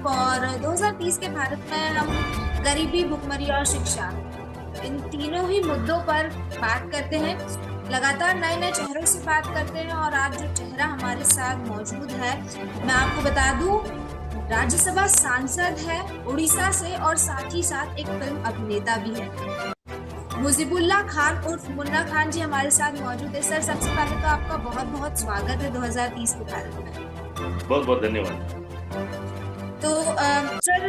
इंकलाब और 2030 के भारत में हम गरीबी, भुखमरी और शिक्षा, इन तीनों ही मुद्दों पर बात करते हैं। लगातार नए नए चेहरों से बात करते हैं और आज जो चेहरा हमारे साथ मौजूद है, मैं आपको बता दूं, राज्यसभा सांसद है उड़ीसा से और साथ ही साथ एक फिल्म अभिनेता भी है। मुजीबुल्लाह खान उर्फ मुन्ना खान जी हमारे साथ मौजूद है। सर, सबसे पहले तो आपका बहुत बहुत स्वागत है 2030 के भारत में। बहुत बहुत धन्यवाद। तो सर,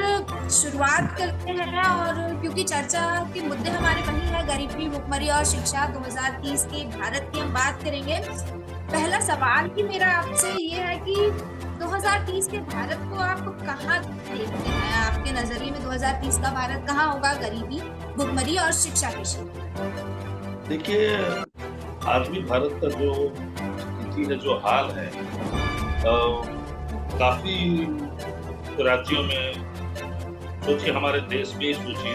शुरुआत करते हैं, और क्योंकि चर्चा के मुद्दे हमारे वही है, गरीबी, भुखमरी और शिक्षा, 2030 के भारत की हम बात करेंगे। पहला सवाल ही मेरा आपसे ये है कि 2030 के भारत को आप कहाँ देखते हैं? आपके नजरिए में 2030 का भारत कहाँ होगा, गरीबी, भुखमरी और शिक्षा के क्षेत्र? देखिए, आज भी भारत का जो स्थिति है, जो हाल है, काफी राज्यों में, सोचिए हमारे देश में ही सोचिए,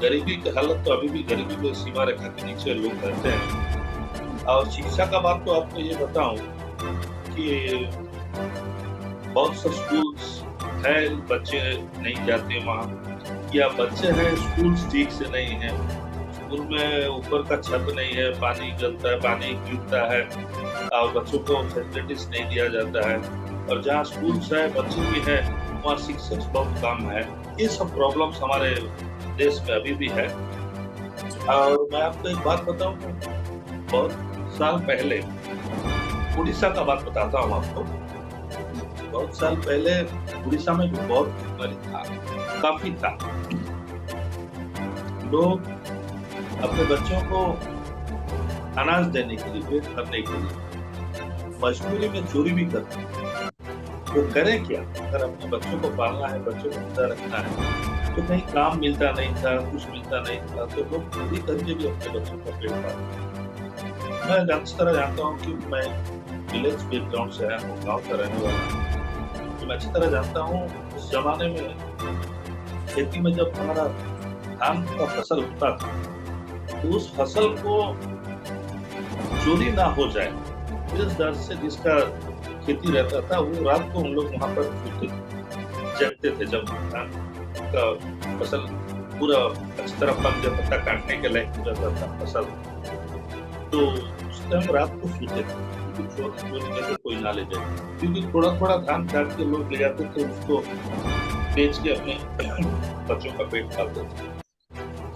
गरीबी की हालत तो अभी भी गरीबी की सीमा रेखा के नीचे लोग रहते हैं। और शिक्षा का बात तो आपको ये बताऊं कि बहुत से स्कूल्स है, बच्चे नहीं जाते वहाँ, या बच्चे हैं स्कूल ठीक से नहीं है, स्कूल में ऊपर का छत नहीं है, पानी गलता है, पानी गिरता है और बच्चों को फैसिलिटीज नहीं दिया जाता है। और जहाँ स्कूल्स है, बच्चे भी है, वहाँ शिक्षक बहुत कम है। ये सब प्रॉब्लम्स हमारे देश में अभी भी है। और मैं आपको एक बात बताऊं, बहुत साल पहले, उड़ीसा का बात बताता हूँ आपको। बहुत साल पहले उड़ीसा में भी बहुत भुखमरी था, काफी था। लोग अपने बच्चों को अनाज देने के लिए, पेट भरने के लिए मजबूरी में चोरी भी करते। वो करें क्या? अगर अपने बच्चों को पालना है, बच्चों को जिंदा रखना है, तो कहीं काम मिलता नहीं था, कुछ मिलता नहीं था, तो लोग चोरी करके भी अपने बच्चों का पेट पालते। मैं अच्छी तरह जानता हूँ कि मैं विलेज बैकग्राउंड से आया हूँ, गाँव का रहने वाला हूँ, तो मैं अच्छी तरह जानता हूँ उस जमाने में खेती में जब हमारा धान का फसल होता था, तो उस फसल को चोरी ना हो जाए, इस डर से जिसका खेती रहता था, वो रात को हम लोग वहां पर जगते थे। जब धान का फसल पूरा अच्छी तरह पक जाता था, काटने के लायक हो जाता था फसल, तो उस टाइम रात को सोते थे, क्योंकि चोरी करके कोई ना ले जाए। क्योंकि थोड़ा थोड़ा धान काट के लोग ले जाते थे, उसको बेच के अपने बच्चों का पेट पालते थे।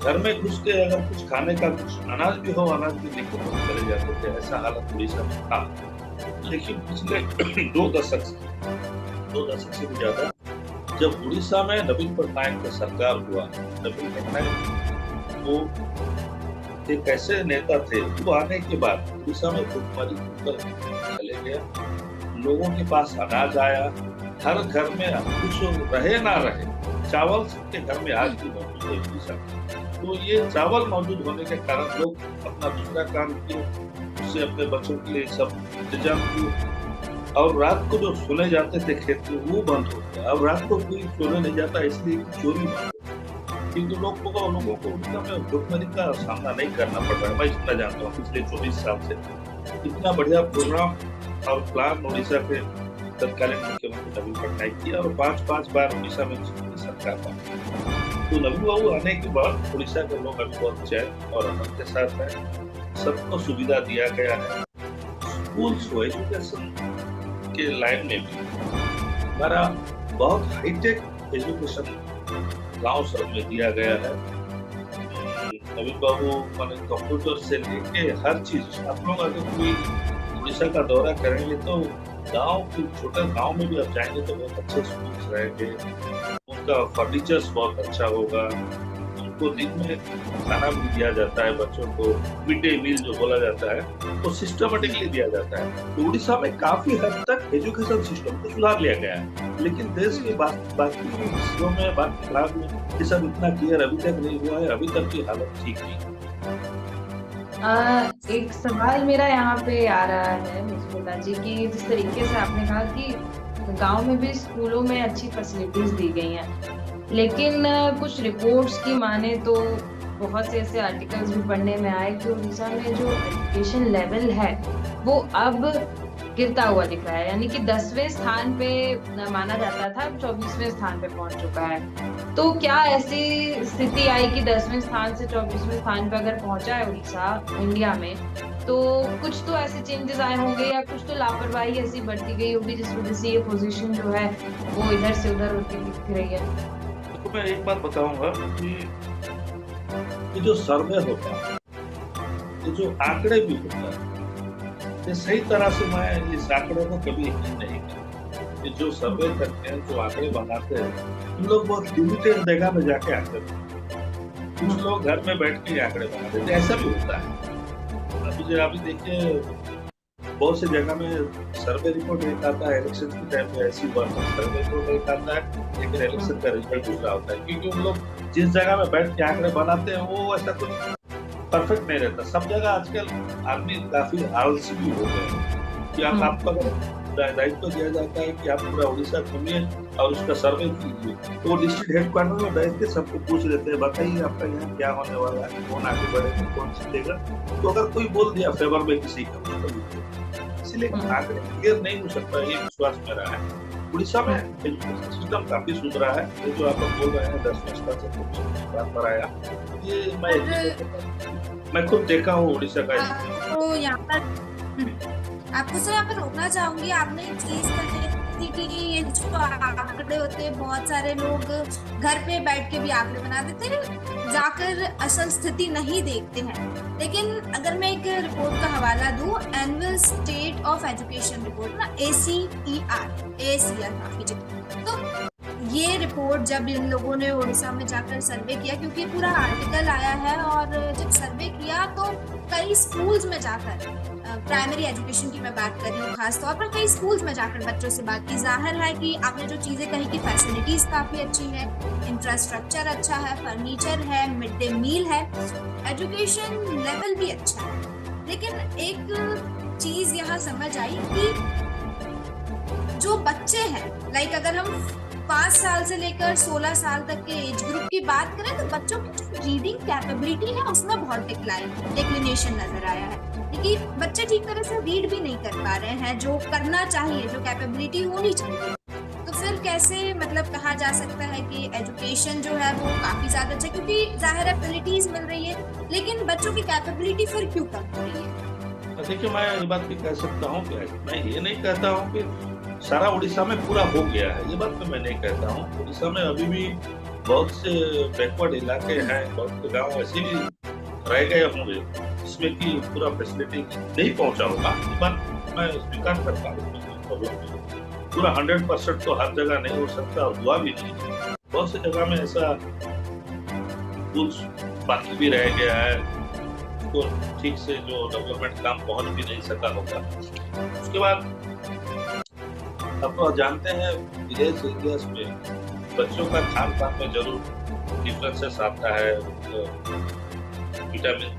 घर में घुस के अगर कुछ खाने का, कुछ अनाज भी हो, अनाज भी लेके लोग चले जाते थे। ऐसा हालत उड़ीसा में था। लेकिन पिछले 2 दशक से भी ज्यादा, जब उड़ीसा में नवीन पटनायक का सरकार हुआ, नवीन पटनायक वो एक ऐसे नेता थे, वो आने के बाद उड़ीसा में भुखमरी ऊपर चले गया, लोगों के पास अनाज आया, हर घर में कुछ रहे ना रहे, चावल सबके घर में आज भी मौजूद है उड़ीसा। तो ये चावल मौजूद होने के कारण लोग अपना दूसरा काम किए, उससे अपने बच्चों के लिए सब इंतजाम किए। और रात को जो सोने जाते थे खेत में, वो बंद हो गया। अब रात को कोई सोने नहीं जाता, इसलिए चोरी बंद हो गई। क्योंकि लोगों को उड़ीसा में भुखमरी का सामना नहीं करना पड़ रहा है। मैं इतना जानता हूँ, पिछले 24 साल से इतना बढ़िया प्रोग्राम और प्लान उड़ीसा के तत्कालीन मुख्यमंत्री नवीन पटनायक किया, और 5 बार उड़ीसा में सरकार बनी। तो नवीन बाबू आने के बाद उड़ीसा के लोग अभी बहुत चैन और अमन के साथ है, सबको सुविधा दिया गया है। स्कूल्स को एजुकेशन के लाइन में भी हमारा बहुत हाईटेक एजुकेशन गांव सब में दिया गया है। नवीन बाबू मैंने कंप्यूटर से लेके हर चीज, आप लोग अगर कोई उड़ीसा का दौरा करेंगे तो छोटे गांव में भी आप जाएंगे तो बहुत अच्छे स्कूल्स रहेंगे, उनका फर्नीचर्स बहुत अच्छा होगा, उनको दिन में खाना भी दिया जाता है, बच्चों को मिड डे मील जो बोला जाता है वो सिस्टमेटिकली दिया जाता है। तो उड़ीसा में काफी हद तक एजुकेशन सिस्टम को सुधार लिया गया है। लेकिन देश के बाकी हिस्सों में, बाकी भाग में ये सब इतना क्लियर अभी तक नहीं हुआ है, अभी तक की हालत ठीक नहीं। एक सवाल मेरा यहाँ पे आ रहा है मुस्कुता जी की, जिस तरीके से आपने कहा कि गांव में भी स्कूलों में अच्छी फैसिलिटीज दी गई हैं, लेकिन कुछ रिपोर्ट्स की माने तो बहुत से ऐसे आर्टिकल्स भी पढ़ने में आए कि उड़ीसा में जो एजुकेशन लेवल है वो अब गिरता हुआ दिख रहा है, यानी कि 10वें स्थान पे माना जाता था, 24वें स्थान पे पहुंच चुका है। तो क्या ऐसी स्थिति आई कि 10वें स्थान से 24वें स्थान पे अगर पहुंचा है उड़ीसा इंडिया में, तो कुछ तो ऐसे चेंजेस आए होंगे या कुछ तो लापरवाही ऐसी बढ़ती गई होगी जिस वजह से ये पोजीशन जो है वो इधर से उधर होती दिख रही है। तो मैं एक बात बताऊंगा कि ये जो सर्वे होता है, ये जो आंकड़े भी होता है, ये सही तरह से मैं इस आंकड़े को कभी यकीन नहीं करता। ये जो सर्वे करते हैं, जो आंकड़े बनाते हैं, उन लोग बहुत लिमिटेड जगह में जाके आंकड़े बनाते हैं। कुछ लोग घर में बैठ के आंकड़े बना देते हैं, ऐसा भी होता है। अभी देखिए, बहुत सी जगह में सर्वे रिपोर्ट एक आता है, इलेक्शन के टाइम पे ऐसी हुआ था, सर्वे रिपोर्ट एक आता है, लेकिन इलेक्शन का रिजल्ट दूसरा होता है, क्योंकि उन लोग जिस जगह में बैठ के आंकड़े बनाते हैं वो ऐसा कुछ परफेक्ट नहीं रहता। सब जगह आजकल आदमी काफी आलसी भी हो गए हैं कि आपका दायित्व दिया जाता है कि आप पूरा उड़ीसा घूमिए और उसका सर्वे कीजिए, तो वो डिस्ट्रिक्ट हेडक्वार्टर में बैठ के सबको पूछ लेते हैं, बताइए आपका यहाँ क्या होने वाला है, कौन आगे बढ़ेगा, कौन जीतेगा। तो अगर कोई बोल दिया फेवर में किसी का, इसलिए आगे क्लियर नहीं हो सकता, ये विश्वास मेरा है। उड़ीसा में एजुकेशन सिस्टम काफी सुधरा है। ये जो आप बोल रहे हैं 10वें स्तर से 24वें स्तर पर आया, ये मैं खुद देखा हूँ उड़ीसा का। तो यहाँ पर आपको सर यहाँ पर रोकना चाहूंगी, आपने एक चीज कही थी कि ये जो आंकड़े होते हैं, बहुत सारे लोग घर पे बैठ के भी आंकड़े बना देते हैं, जाकर असल स्थिति नहीं देखते हैं। लेकिन अगर मैं एक रिपोर्ट का हवाला दूं, annual state of education report ना, ACER माफ कीजिए, तो ये रिपोर्ट जब इन लोगों ने उड़ीसा में जाकर सर्वे किया, क्योंकि पूरा आर्टिकल आया है, और जब सर्वे किया तो कई स्कूल्स में जाकर, प्राइमरी एजुकेशन की मैं बात कर रही हूँ खास तौर पर, कई स्कूल्स में जाकर बच्चों से बात की। जाहिर है कि आपने जो चीजें कही कि फैसिलिटीज काफी अच्छी है, इंफ्रास्ट्रक्चर अच्छा है, फर्नीचर है, मिड डे मील है, एजुकेशन लेवल भी अच्छा है। लेकिन एक चीज यहाँ समझ आई कि जो बच्चे हैं, लाइक अगर हम 5 साल से लेकर 16 साल तक के एज ग्रुप की बात करें, तो बच्चों की जो रीडिंग कैपेबिलिटी है उसमें बहुत डिक्लिनेशन नजर आया है, क्योंकि बच्चे ठीक तरह से रीड भी नहीं कर पा रहे हैं, जो करना चाहिए, जो कैपेबिलिटी होनी चाहिए। तो फिर कैसे मतलब कहा जा सकता है कि एजुकेशन जो है वो काफी ज्यादा अच्छा, क्योंकि जाहिर है फैसिलिटीज मिल रही है, लेकिन बच्चों की कैपेबिलिटी फिर क्यों कम हो रही है? देखिए, मैं ये बात भी कह सकता हूँ कि मैं ये नहीं कहता हूँ कि सारा उड़ीसा में पूरा हो गया है, ये बात तो मैं नहीं कहता हूँ। उड़ीसा में अभी भी बहुत से बैकवर्ड इलाके हैं, बहुत से गाँव ऐसे भी रह गए होंगे जिसमें कि पूरा फैसिलिटी नहीं पहुंचा होगा, ये बात मैं स्वीकार करता हूँ। पूरा 100% तो हर जगह नहीं हो सकता और हुआ भी नहीं। बहुत सी जगह में ऐसा स्कूल्स बाकी भी रह गया है, उसको ठीक से जो डेवलपमेंट काम पहुंच भी नहीं सका होगा। उसके बाद आप तो जानते हैं विलेज एरियाज में बच्चों का खान पान में जरूर डिफरेंसेस आता है, विटामिन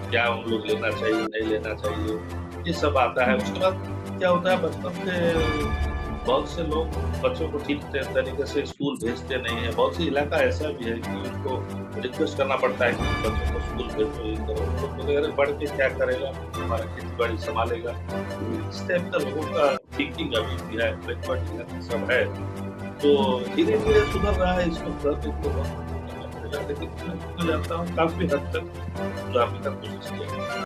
क्या उन लोग लेना चाहिए, नहीं लेना चाहिए, ये सब आता है। उसके बाद क्या होता है, बचपन से बहुत से लोग बच्चों को ठीक तरीके से स्कूल भेजते नहीं है। बहुत सी इलाका ऐसा भी है कि उनको रिक्वेस्ट करना पड़ता है कि बच्चों को स्कूल भेजो, ये करो, तो पढ़ के क्या करेगा, हमारा खेती बाड़ी संभालेगा। इस टाइप का लोगों का थिंकिंग अभी भी है, बैकवर्ड सब है। तो धीरे धीरे सुधर रहा है, इसको लेकिन मैं जानता हूँ काफी हद तक सुधारने का कोशिश किया।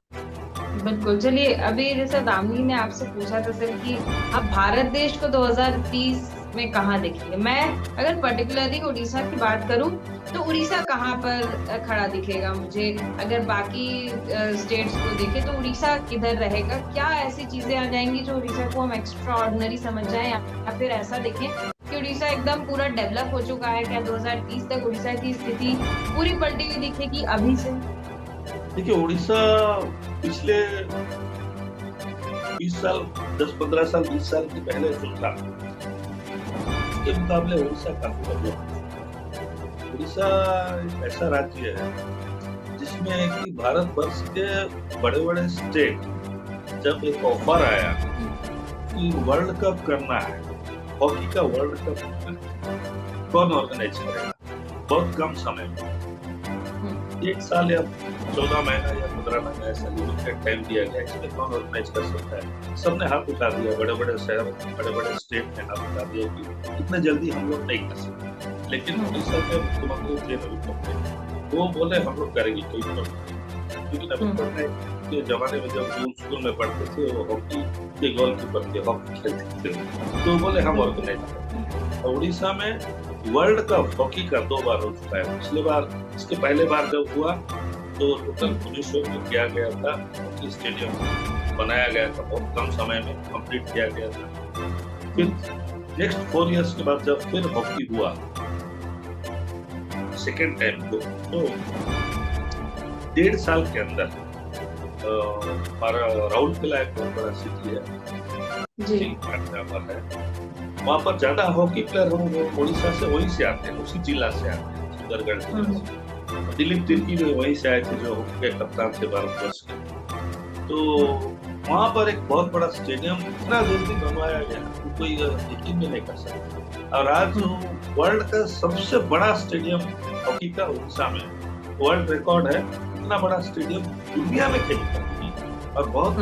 बिल्कुल। चलिए, अभी जैसा दामिनी ने आपसे पूछा था सर कि अब भारत देश को 2030 में कहाँ देखेंगे, मैं अगर पर्टिकुलरली उड़ीसा की बात करूं तो उड़ीसा कहाँ पर खड़ा दिखेगा मुझे? अगर बाकी स्टेट्स को देखें तो उड़ीसा किधर रहेगा? क्या ऐसी चीजें आ जाएंगी जो उड़ीसा को हम एक्स्ट्रा ऑर्डिनरी समझ जाएं, या फिर ऐसा देखें कि उड़ीसा एकदम पूरा डेवलप हो चुका है? क्या 2030 तक उड़ीसा की स्थिति पूरी पलटी हुई दिखेगी अभी से? देखिए, उड़ीसा पिछले 20 साल, 10-15 साल, 20 साल के पहले जो था, उसके मुकाबले उड़ीसा काफी डेवलप। उड़ीसा एक ऐसा राज्य है जिसमें कि भारतवर्ष के बड़े बड़े स्टेट जब एक ऑफर आया कि वर्ल्ड कप करना है, हॉकी का वर्ल्ड कप कौन ऑर्गेनाइज करेगा बहुत कम समय में, 1 साल या 14 महीना या 15 महीना ऐसा लिमिटेड टाइम दिया गया, इसमें कौन ऑर्गेनाइज कर सकता है? सबने हाथ उठा दिया, बड़े-बड़े शहरों, बड़े-बड़े स्टेट ने हाथ उठा दिया कि इतने जल्दी हम लोग नहीं कर सकते। लेकिन उड़ीसा के मुख्यमंत्री थे नवीन पटनायक, वो बोले हम लोग करेंगे, कोई प्रॉब्लम नहीं। क्योंकि नवीन पटनायक के जमाने में जब वो स्कूल में पढ़ते थे, वो हॉकी के गोलकीपर थे, हॉकी खेलते थे, तो बोले हम ऑर्गेनाइज करते हैं। और उड़ीसा में वर्ल्ड कप हॉकी का 2 बार हो चुका है। पिछले बार, इसके पहले बार जब हुआ तो टोटल भुवनेश्वर में किया गया था, हॉकी स्टेडियम बनाया गया था, बहुत कम समय में कंप्लीट किया गया था। फिर नेक्स्ट 4 इयर्स के बाद जब फिर हॉकी हुआ सेकेंड टाइम को, तो 1.5 साल के अंदर हमारा राउरकेला एक बहुत बड़ा सिटी है, वहाँ पर ज्यादा हॉकी प्लेयर हम उड़ीसा से वहीं से आते हैं, उसी जिला से आते हैं, सुंदरगढ़ जिला से। दिलीप तिर्की भी वहीं से आए थे, जो हॉकी के कप्तान थे भारतवर्ष के। तो वहाँ पर एक बहुत बड़ा स्टेडियम इतना जल्दी बनवाया गया कि कोई यकीन भी नहीं कर सकता। और आज वर्ल्ड का सबसे बड़ा स्टेडियम हॉकी का उड़ीसा में, वर्ल्ड रिकॉर्ड है, इतना बड़ा स्टेडियम दुनिया में खेली जाती है और बहुत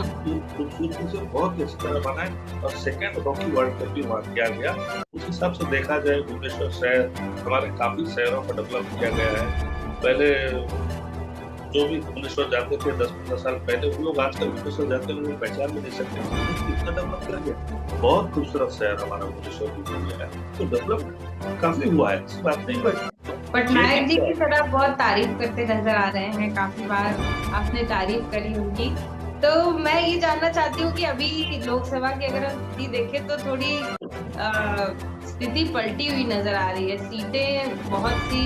खूबसूरती से बहुत अच्छी तरह बना है। और सेकेंड हॉकी वर्ल्ड कप भी वहाँ किया गया। उस हिसाब से देखा जाए, भुवनेश्वर शहर, हमारे काफी शहरों को डेवलप किया गया है। पहले जो भी भुवनेश्वर जाते थे 10-15 साल पहले, वो लोग आजकल भुवनेश्वर जाते हैं, लोग पहचान भी नहीं सकते, कितना डेवलप कर गया। बहुत खूबसूरत शहर हमारा भुवनेश्वर भी बन गया है, तो डेवलप काफी हुआ है, इस बात नहीं। पटनायक जी की तरह बहुत तारीफ करते नजर आ रहे हैं, काफी बार आपने तारीफ करी उनकी। तो मैं ये जानना चाहती हूँ कि अभी लोकसभा की अगर हम स्थिति देखें तो थोड़ी स्थिति पलटी हुई नजर आ रही है, सीटें बहुत सी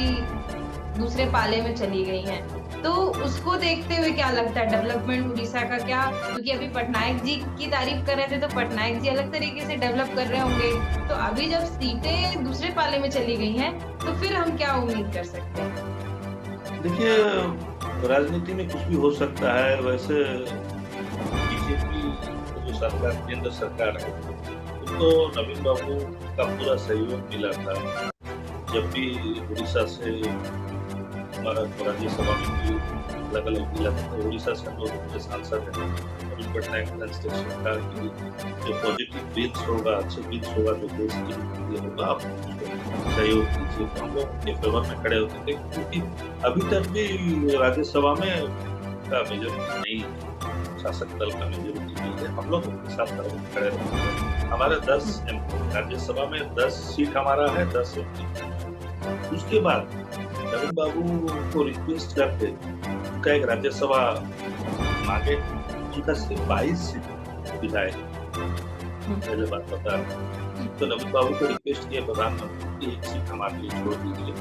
दूसरे पाले में चली गई हैं। तो उसको देखते हुए क्या लगता है डेवलपमेंट उड़ीसा का? क्या, क्योंकि अभी पटनायक जी की तारीफ कर रहे थे तो पटनायक जी अलग तरीके से डेवलप कर रहे होंगे, तो अभी जब सीटें दूसरे पाले में चली गई हैं तो फिर हम क्या उम्मीद कर सकते हैं? देखिए, राजनीति में कुछ भी हो सकता है। वैसे बीजेपी जो सरकार, केंद्र सरकार है, उनको नवीन बाबू का पूरा सहयोग मिला था। जब भी उड़ीसा से हमारा राज्यसभा में भी अलग अलग मिला था, तो उड़ीसा से हम लोग के सांसद हैं, नवीन पटनायक सरकार की जो पॉजिटिव बिल्स होगा, अच्छे बिल्स होगा, जो देश के लिए होगा, आप सहयोग कीजिए। तो हम लोग के फेवर में खड़े होते थे, क्योंकि अभी तक भी राज्यसभा में का मेजोरिटी नहीं, शासक दल का मेजोरिटी नहीं है, हम लोग उनके साथ खड़े रहते हैं। हमारे 10 राज्यसभा में 10 सीट हमारा है, 10 MP। उसके बाद नवीन बाबू को रिक्वेस्ट करके उनका एक राज्यसभा मांगे, उनका सिर्फ 22 सीट विधायक, पहले बात बता रहा। तो नवीन बाबू को रिक्वेस्ट किया प्रधानमंत्री की 1 सीट हमारे लिए छोड़ दीजिए।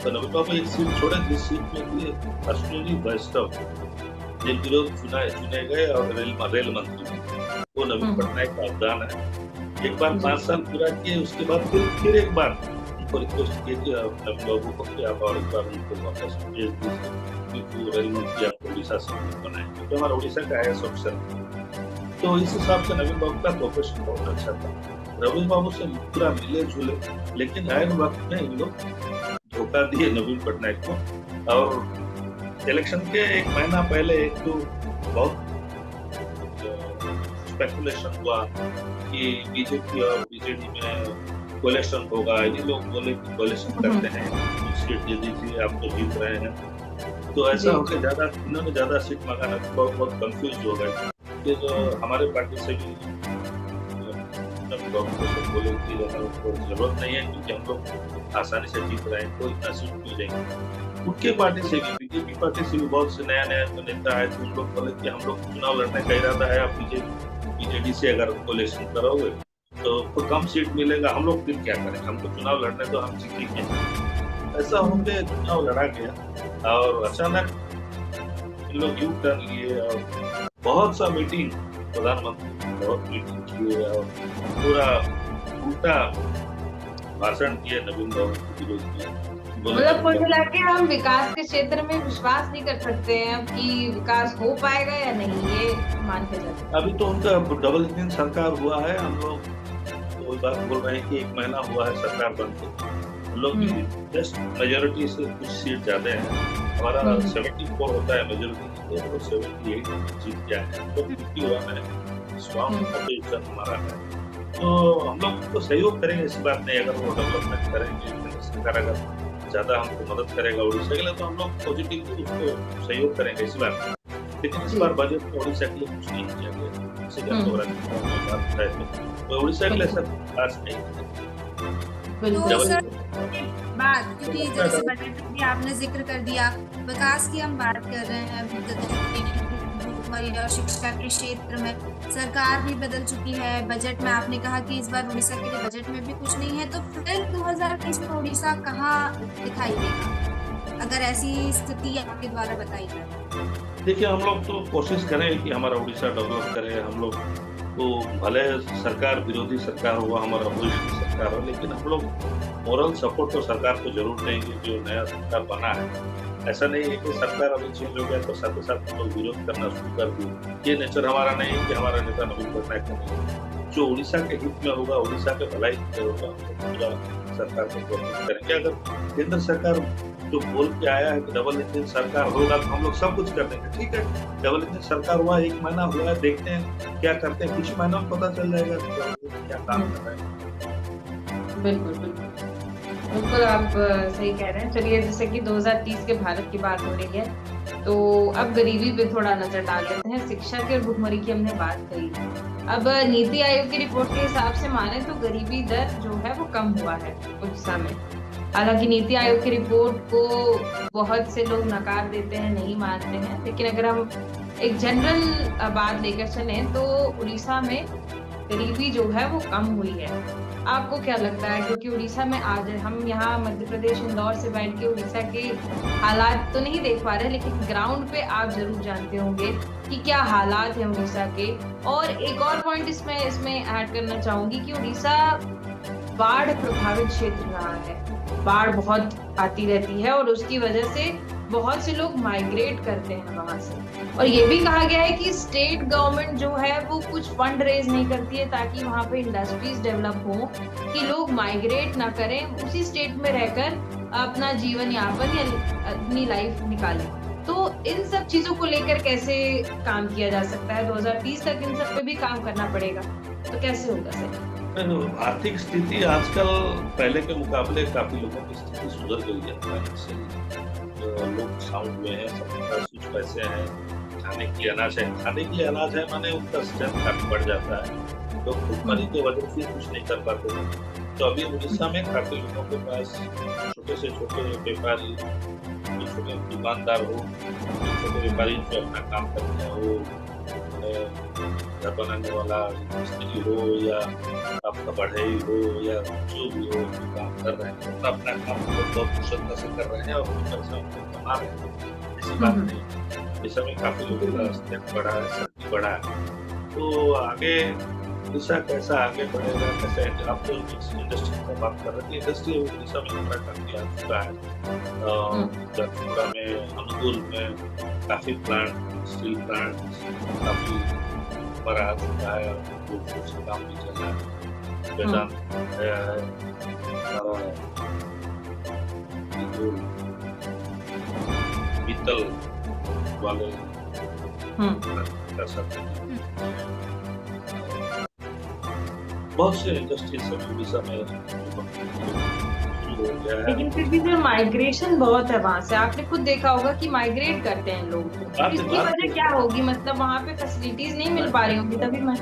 तो नवीन बाबू 1 सीट छोड़े, जिस सीट में दिए अश्विनी वैष्णव निर्विरोध चुने गए और रेल मंत्री, वो नवीन पटनायक का अवदान है। एक बार 5 साल पूरा किए, उसके बाद फिर एक बार उनको रिक्वेस्ट किए कि नवीन बाबू को कि आप और एक बार उनको वापस भेज दीजिए, क्योंकि रेल मंत्री आपको उड़ीसा से बनाए, क्योंकि हमारा उड़ीसा का IAS ऑफिसर। तो इस हिसाब से नवीन बाबू का प्रोफेशन बहुत अच्छा था। नवीन बाबू से पूरा मिले जुले, लेकिन आए वक्त में इन लोग धोखा दिए नवीन पटनायक को। और इलेक्शन के 1 महीना पहले एक तो बहुत स्पेकुलेशन हुआ कि बीजेपी और बीजेडी में कोलेशन होगा। ये लोग बोले कि कोलेशन करते हैं, सीट दे दीजिए, आप तो जीत रहे हैं। तो ऐसा होकर इन्होंने ज्यादा सीट मांगा, बहुत कंफ्यूज हो गए। फिर हमारे पार्टी से भी बोले कि जरूरत नहीं है, क्योंकि हम लोग आसानी से जीत रहे हैं, कोई इतना सीट क्यों देंगे। उनके पार्टी से भी, बीजेपी पार्टी से भी बहुत से नया नेता आए थे। उन लोग बोले कि हम लोग चुनाव लड़ने का इरादा है, आप बीजेडी से अगर कोलेशन करोगे तो कम सीट मिलेगा, हम लोग फिर क्या करें, हमको चुनाव लड़ने तो हम जीतेंगे। ऐसा होकर चुनाव लड़ा गया और अचानक इन लोग यू टर्न लिए और बहुत सा मीटिंग, प्रधानमंत्री बहुत मीटिंग किए और पूरा उल्टा भाषण किए नवीन बाबू के विरोध में। मतलब कुल मिला के हम विकास के क्षेत्र में विश्वास नहीं कर सकते हैं कि विकास हो पाएगा या नहीं, ये मान के चलते। अभी तो उनका डबल इंजन सरकार हुआ है। हम लोग वही बात बोल रहे हैं कि 1 महीना हुआ है सरकार बनते, लोग भी जस्ट मेजोरिटी से कुछ सीट ज्यादा है। हमारा 74 होता है मेजोरिटी, तो हम लोग 78 जीत गया है, तो 50 हुआ है, स्ट्रॉन्ग अपोजिशन हमारा है। तो हम लोग तो सहयोग करेंगे, ऐसी बात नहीं। अगर वो डेवलपमेंट करेंगे, केंद्र सरकार अगर ज्यादा हमको मदद करेगा उड़ीसा के लिए, तो हम लोग पॉजिटिव उसको सहयोग करेंगे, ऐसी बात नहीं। लेकिन इस बार बजट में उड़ीसा के लिए कुछ नहीं किया गया, इसी का तो उड़ीसा के लिए सब खास नहीं है। तो सर बात, क्योंकि जैसे बजट में भी आपने जिक्र कर दिया, विकास की हम बात कर रहे हैं, भुखमरी और शिक्षा के क्षेत्र में सरकार भी बदल चुकी है। बजट में आपने कहा कि इस बार उड़ीसा के लिए बजट में भी कुछ नहीं है, तो फिर 2030 में उड़ीसा कहाँ दिखाई देगा, अगर ऐसी स्थिति आपके द्वारा बताई जाए? देखिए, हम लोग तो कोशिश करें कि हमारा उड़ीसा डेवलप करे। हम लोग तो भले सरकार विरोधी सरकार हुआ, हमारा अपोजिशन सरकार हो, लेकिन हम लोग मोरल सपोर्ट तो सरकार को जरूर देंगे जो नया सरकार बना है। ऐसा नहीं है कि सरकार अभी चेंज हो गया तो साथ ही साथ हम लोग विरोध करना शुरू कर दिए। ये नेचर हमारा नहीं है कि हमारा नेता नवीन पटनायक का नहीं। जो उड़ीसा के हित में होगा, उड़ीसा के भलाई में होगा, पूरा सरकार को कोशिश करेंगे। अगर केंद्र सरकार जो बोल के आया है कि डबल इंजन सरकार होगा, तो हम लोग सब कुछ कर देंगे। ठीक है, डबल इंजन सरकार हुआ, 1 महीना हुआ है, देखते हैं क्या करते हैं, कुछ महीनों में पता चल जाएगा क्या काम कर रहे हैं। बिल्कुल बिल्कुल बिल्कुल, आप सही कह रहे हैं। चलिए, जैसे कि 2030 के भारत की बात हो रही है, तो अब गरीबी पे थोड़ा नजर डाल लेते हैं। शिक्षा की और भुखमरी की हमने बात कही। अब नीति आयोग की रिपोर्ट के हिसाब से माने तो गरीबी दर जो है वो कम हुआ है उड़ीसा में। हालांकि नीति आयोग की रिपोर्ट को बहुत से लोग नकार देते हैं, नहीं मानते हैं, लेकिन अगर हम एक जनरल बात लेकर चले तो उड़ीसा में गरीबी जो है वो कम हुई है। आपको क्या लगता है? क्योंकि उड़ीसा में आज हम यहाँ मध्य प्रदेश इंदौर से बैठ के उड़ीसा के हालात तो नहीं देख पा रहे, लेकिन ग्राउंड पे आप जरूर जानते होंगे कि क्या हालात है उड़ीसा के। और एक और पॉइंट इसमें ऐड करना चाहूंगी कि उड़ीसा बाढ़ प्रभावित क्षेत्र रहा है। बाढ़ बहुत आती रहती है और उसकी वजह से बहुत से लोग माइग्रेट करते हैं वहां से। और ये भी कहा गया है कि स्टेट गवर्नमेंट जो है वो कुछ फंड रेज नहीं करती है ताकि वहां पे इंडस्ट्रीज डेवलप हो, कि लोग माइग्रेट ना करें, उसी स्टेट में रहकर अपना जीवन यापन या अपनी लाइफ निकालें। तो इन सब चीजों को लेकर कैसे काम किया जा सकता है? 2030 तक इन सब पे भी काम करना पड़ेगा, तो कैसे होगा सर? आर्थिक स्थिति आजकल पहले के मुकाबले काफी लोगों की स्थिति सुधर गई है। लोग साउंड में है, सबके पास कुछ पैसे हैं, खाने के लिए अनाज है। खाने के लिए अनाज है माने उनका स्ट्रेंथ काफी बढ़ जाता है। लोग भुखमरी की वजह से कुछ नहीं कर पाते थे। तो अभी उड़ीसा में काफी लोगों के पास छोटे से छोटे व्यापारी, छोटे दुकानदार हो, छोटे व्यापारी जो अपना काम करते हैं, वो घर बनाने वाला मिस्त्री हो या आपका बढ़ई हो या जो भी हो, काम कर रहे हैं, अपना काम बहुत कुशलता से कर रहे हैं और पैसा कमा रहे हैं। ऐसी बात नहीं, इस समय काफी लोगों का स्टेप बढ़ा है, शक्ति बढ़ा है। तो आगे उड़ीसा कैसा आगे बढ़ेगा, कैसे? आप तो इंडस्ट्री की बात कर रहे थे, इंडस्ट्री उड़ीसा में हमारा काफी आ चुका है। जयपुरा में, अनुगुल में काफी प्लांट, स्टील प्लांट काफी बड़ा आ चुका है, कुछ काम भी चल रहा है। वेदांत गया है, हमारा जो पीतल वाले कर सकते हैं। बहुत से इंडस्ट्रीज सब उड़ीसा में लेकिन फिर भी माइग्रेशन बहुत है वहां से। आपने खुद देखा होगा कि माइग्रेट करते हैं लोग, इसकी वजह क्या होगी? मतलब वहाँ पे फैसिलिटीज नहीं मिल पा रही होंगी, तभी मैं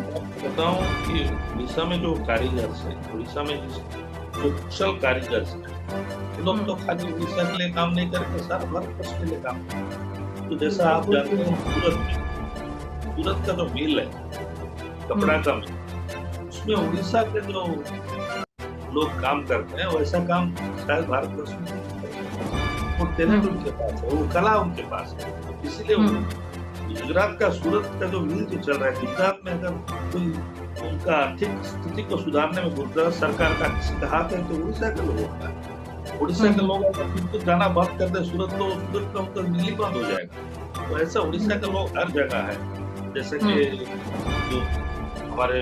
बताऊं कि उड़ीसा में जो कारीगर है, उड़ीसा में जो कुशल कारीगर है, लोग तो खाली उड़ीसा के लिए काम नहीं करते, सारा भारत के लिए काम करते। तो जैसा आप जानते हैं, सूरत का जो मिल है, कपड़ा का मिल, उसमें उड़ीसा के जो लोग काम करते हैं, वैसा काम शायद भारतवर्ष में वो टैलेंट उनके पास है, वो कला उनके पास है। इसीलिए गुजरात का, सूरत का जो मिल जो चल रहा है, गुजरात में अगर कोई उनका आर्थिक स्थिति को सुधारने में गुजरात सरकार का किसी का हाथ है तो उड़ीसा के लोगों का। उड़ीसा के लोग अगर बिल्कुल जाना बंद कर दे सूरत, तो सूरत का उनका मिल बंद हो जाएगा। तो ऐसा उड़ीसा के लोग हर जगह है। जैसे कि जो हमारे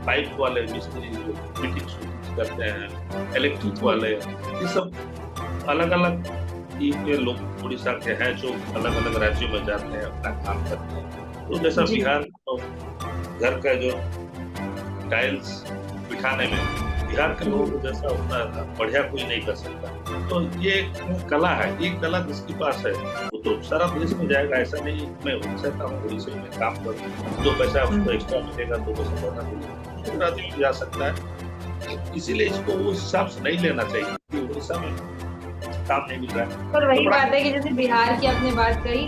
पाइप वाले मिस्त्री जो फिटिंग करते हैं, इलेक्ट्रिक वाले, ये सब अलग अलग के लोग उड़ीसा के हैं जो अलग अलग राज्यों में जाते हैं, अपना काम करते हैं। तो जैसा जी। बिहार तो घर का जो टाइल्स बिठाने में बिहार के लोगों को जैसा उतना बढ़िया कोई नहीं कर सकता। तो ये एक कला है, ये कला जिसके पास है वो तो सारा देश में जाएगा। ऐसा नहीं मैं उड़ीसा का हूँ, उड़ीसा में काम करूँ, 2 पैसा उसको एक्स्ट्रा मिलेगा, 2 पैसा ज्यादा मिलेगा, दूसरे राज्य में जा सकता है। इसीलिए इसको उस हिसाब से नहीं लेना चाहिए कि उड़ीसा में काम नहीं मिल रहा है। पर वही तो बात है कि जैसे बिहार की आपने बात कही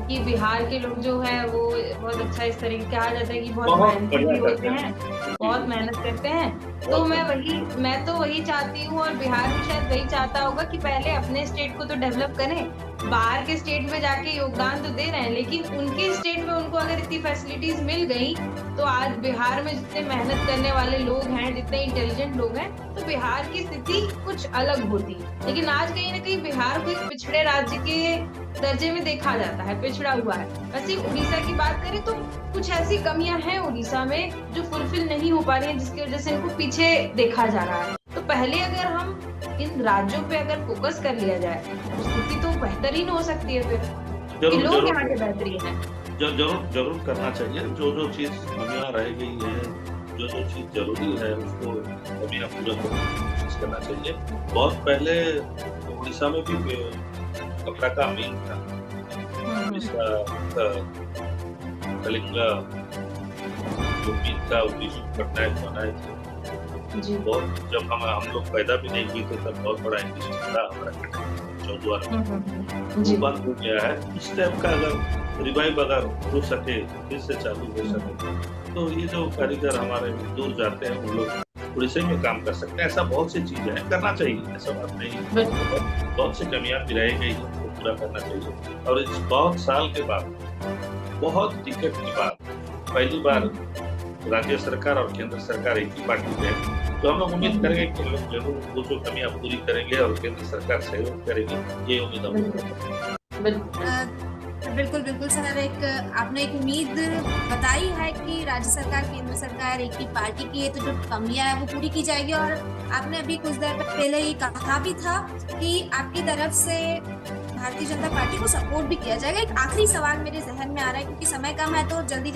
कि बिहार के लोग जो है वो बहुत अच्छा, इस तरीके से कहा जाता है कि बहुत मेहनती भी होते हैं, बहुत मेहनत करते हैं। तो मैं तो वही चाहती हूँ, और बिहार भी शायद वही चाहता होगा कि पहले अपने स्टेट को तो डेवलप करें। बाहर के स्टेट में जाके योगदान तो दे रहे हैं, लेकिन उनके स्टेट में उनको अगर इतनी फैसिलिटीज मिल गई तो आज बिहार में जितने मेहनत करने वाले लोग हैं, जितने इंटेलिजेंट लोग हैं, तो बिहार की स्थिति कुछ अलग होती। लेकिन आज कहीं ना कहीं बिहार को एक पिछड़े राज्य के दर्जे में देखा जाता है, पिछड़ा हुआ है। वैसे उड़ीसा की बात करें तो कुछ ऐसी कमियां हैं उड़ीसा में जो फुलफिल नहीं हो पा रही है, जिसकी वजह से इनको पीछे देखा जा रहा है। तो पहले अगर हम इन राज्यों पे अगर फोकस कर लिया जाए तो स्थिति तो बेहतरीन हो सकती है फिर, कि लोग यहाँ के बेहतरीन है। जरूर करना चाहिए। जो चीज कमियां रह गई है, जो चीज जरूरी है, उसको कमियां पूरा करने की कोशिश करना चाहिए। बहुत पहले उड़ीसा में भी कपड़ा का मील था, उड़ीसा का कलिंगा जो मील था, विष्णु पटनायक बनाए थे। बहुत जब हम लोग पैदा भी नहीं हुए थे तब बहुत बड़ा इंडस्ट्री था हमारा चौद्वार में, वो बंद हो गया है। इस टाइप का अगर रिवाइव अगर हो सके, फिर से चालू हो सके, तो ये जो कारीगर हमारे दूर जाते हैं उन लोग उड़ीसा में काम कर सकते हैं। ऐसा बहुत सी चीजें हैं, करना चाहिए, ऐसा बात नहीं। बहुत सी कमियां भी रह गई हैं, तो पूरा करना चाहिए। और इस बहुत साल के बाद, बहुत टिकट के बाद पहली बार राज्य सरकार और केंद्र सरकार एक ही पार्टी के है, तो हम लोग उम्मीद करेंगे कि लोग जरूर वो जो कमियां पूरी करेंगे और केंद्र सरकार सहयोग करेगी, ये उम्मीद हम। बिल्कुल बिल्कुल सर, आपने एक उम्मीद बताई है कि राज्य सरकार केंद्र सरकार एक ही पार्टी की है, तो जो कमियां है वो पूरी की जाएगी। और आपने अभी कुछ देर पहले ये कहा भी था कि आपकी तरफ से भारतीय जनता पार्टी को सपोर्ट भी किया जाएगा। एक आखिरी सवाल मेरे जहन में आ रहा है, क्योंकि समय कम है, तो जल्दी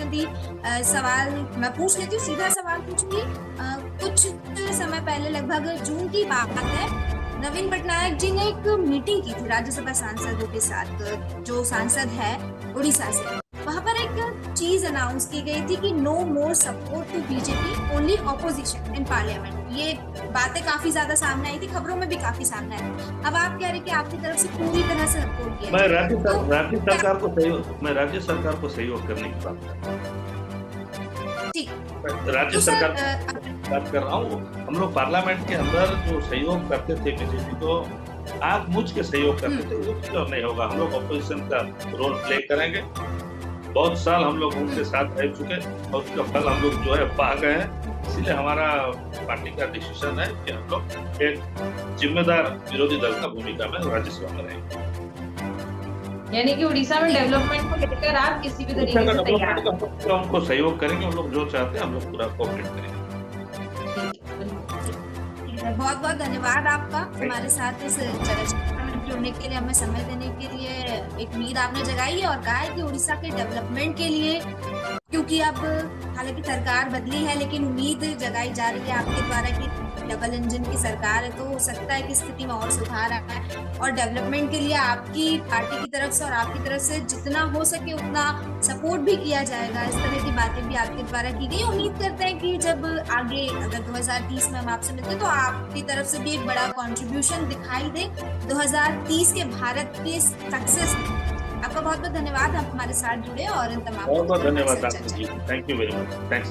सवाल मैं पूछ लेती हूँ, सीधा सवाल पूछूंगी। कुछ समय पहले, लगभग जून की बात है, नवीन पटनायक जी ने एक मीटिंग की थी राज्यसभा सांसदों के साथ, जो सांसद है उड़ीसा से। वहां पर एक चीज अनाउंस की गई थी कि no more support to BJP, only opposition in parliament. ये बातें काफी ज्यादा सामने आई थी, खबरों में भी काफी सामने आई थी। अब आप कह रहे कि आपकी तरफ से पूरी तरह से सपोर्ट किया। मैं राज्य सरकार को सहयोग करने की बात कर रहा हूँ। राज्य सरकार बात कर रहा हूँ। हम लोग पार्लियामेंट के अंदर जो सहयोग करते थे बीजेपी को, आग मुझ के सहयोग करते थे, वो क्यों नहीं होगा। हम लोग ऑपोजिशन का रोल प्ले करेंगे। बहुत साल हम लोग उनके साथ रह चुके और उसका फल हम लोग जो है पा गए हैं। इसीलिए हमारा पार्टी का डिसीजन है कि हम लोग एक जिम्मेदार विरोधी दल का भूमिका में राज्यसभा में रहेंगे। यानी कि उड़ीसा में डेवलपमेंट को लेकर आप किसी भी तरीके से तैयार हैं। हमको सहयोग करेंगे, हम लोग जो चाहते हैं हम लोग पूरा कोऑपरेट करेंगे। बहुत बहुत धन्यवाद आपका हमारे साथ इस चर्चा में जुड़ने के लिए, हमें समय देने के लिए। एक उम्मीद आपने जगाई है और कहा है कि उड़ीसा के डेवलपमेंट के लिए, क्योंकि अब हालांकि सरकार बदली है, लेकिन उम्मीद जगाई जा रही है आपके द्वारा कि डबल इंजन की सरकार है, तो हो सकता है कि स्थिति में और सुधार आए। और डेवलपमेंट के लिए आपकी पार्टी की तरफ से और आपकी तरफ से जितना हो सके उतना सपोर्ट भी किया जाएगा। इस तरह की बातें भी आपके द्वारा की गई। उम्मीद करते हैं कि जब आगे अगर 2030 में हम आपसे मिलते हैं तो आपकी तरफ से भी एक बड़ा कॉन्ट्रीब्यूशन दिखाई दे 2030 के भारत के सक्सेस में। आपका बहुत बहुत धन्यवाद, आप हमारे साथ जुड़े और इन तमाम बहुत धन्यवाद आपको। Thank you very much. Thanks.